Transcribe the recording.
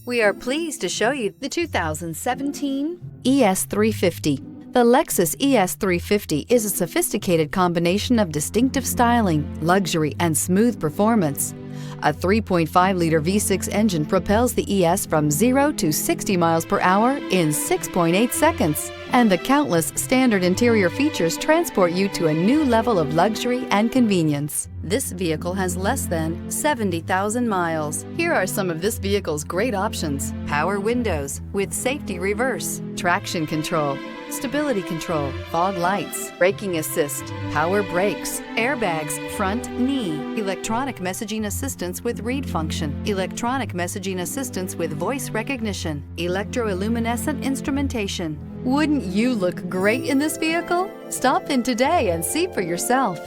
We are pleased to show you the 2017 ES350. The Lexus ES350 is a sophisticated combination of distinctive styling, luxury, and smooth performance. A 3.5-liter V6 engine propels the ES from 0 to 60 miles per hour in 6.8 seconds, and the countless standard interior features transport you to a new level of luxury and convenience. This vehicle has less than 70,000 miles. Here are some of this vehicle's great options: power windows with safety reverse, traction control, stability control, fog lights, braking assist, power brakes, airbags, front knee, electronic messaging assistance with read function, electronic messaging assistance with voice recognition, electroluminescent instrumentation. Wouldn't you look great in this vehicle? Stop in today and see for yourself.